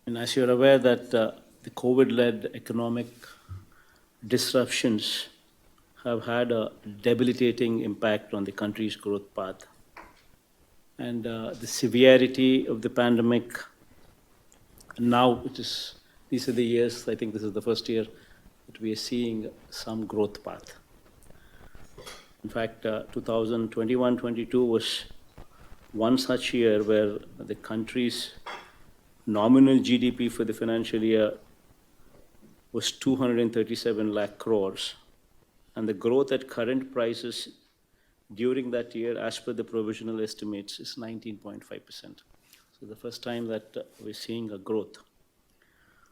And as you're aware that the COVID-led economic disruptions have had a debilitating impact on the country's growth path. And the severity of the pandemic, now these are the years, I think this is the first year that we are seeing some growth path. In fact, 2021-22 was one such year where the country's nominal GDP for the financial year was 237 lakh crores. And the growth at current prices during that year, as per the provisional estimates, is 19.5%. So the first time that we're seeing a growth.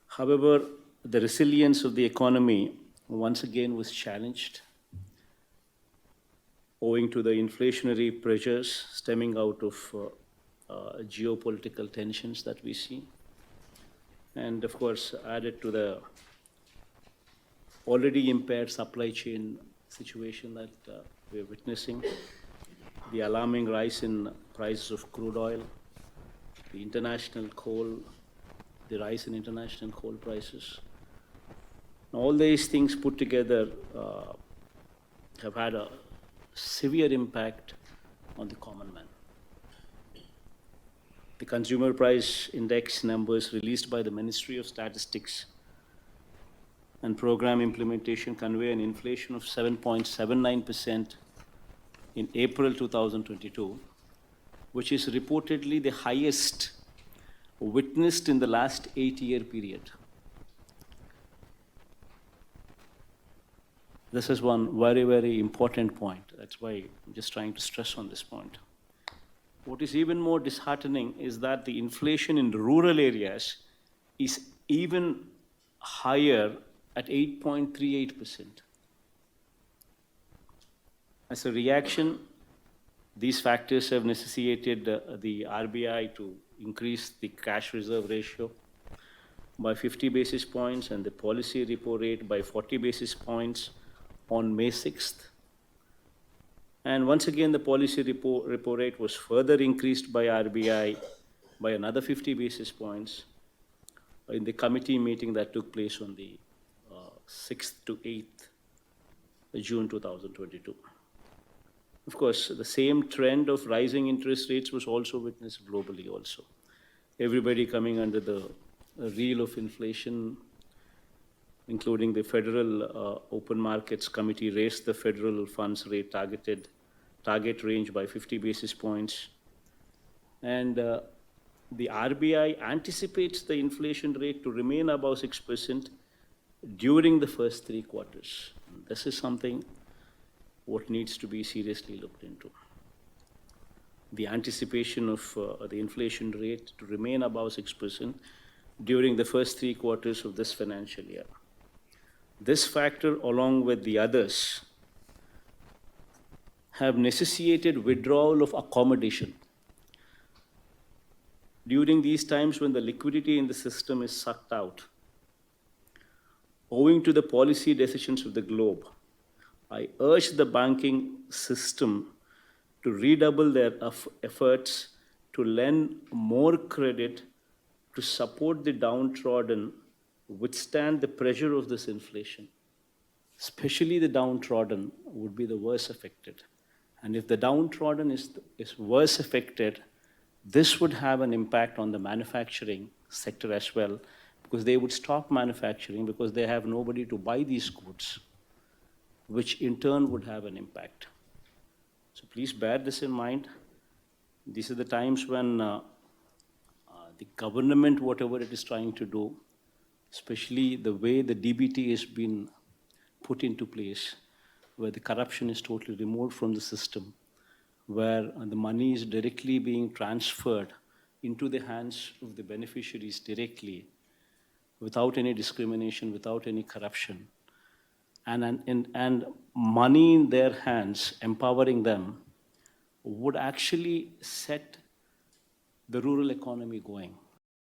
However, the resilience of the economy once again was challenged owing to the inflationary pressures stemming out of geopolitical tensions that we see. And of course, added to the already impaired supply chain situation that we're witnessing, the alarming rise in prices of crude oil, the international coal, the rise in international coal prices. All these things put together have had a severe impact on the common man. The consumer price index numbers released by the Ministry of Statistics and Program Implementation convey an inflation of 7.79% in April 2022, which is reportedly the highest witnessed in the last 8-year period. This is one very, very important point. That's why I'm just trying to stress on this point. What is even more disheartening is that the inflation in rural areas is even higher at 8.38%. As a reaction, these factors have necessitated the RBI to increase the cash reserve ratio by 50 basis points and the policy repo rate by 40 basis points on May 6th. And once again, the policy repo rate was further increased by RBI by another 50 basis points in the committee meeting that took place on the 6th to 8th June 2022. Of course, the same trend of rising interest rates was also witnessed globally also. Everybody coming under the reel of inflation, including the Federal Open Markets Committee raised the federal funds rate target range by 50 basis points. And the RBI anticipates the inflation rate to remain above 6% during the first 3 quarters. This is something what needs to be seriously looked into. The anticipation of the inflation rate to remain above 6% during the first 3 quarters of this financial year. This factor, along with the others, have necessitated withdrawal of accommodation. During these times when the liquidity in the system is sucked out, owing to the policy decisions of the globe, I urge the banking system to redouble their efforts to lend more credit to support the downtrodden, withstand the pressure of this inflation. Especially the downtrodden would be the worst affected. And if the downtrodden is worse affected, this would have an impact on the manufacturing sector as well, because they would stop manufacturing because they have nobody to buy these goods, which in turn would have an impact. So please bear this in mind. These are the times when the government, whatever it is trying to do, especially the way the DBT has been put into place, where the corruption is totally removed from the system, where the money is directly being transferred into the hands of the beneficiaries directly, without any discrimination, without any corruption, and money in their hands, empowering them, would actually set the rural economy going.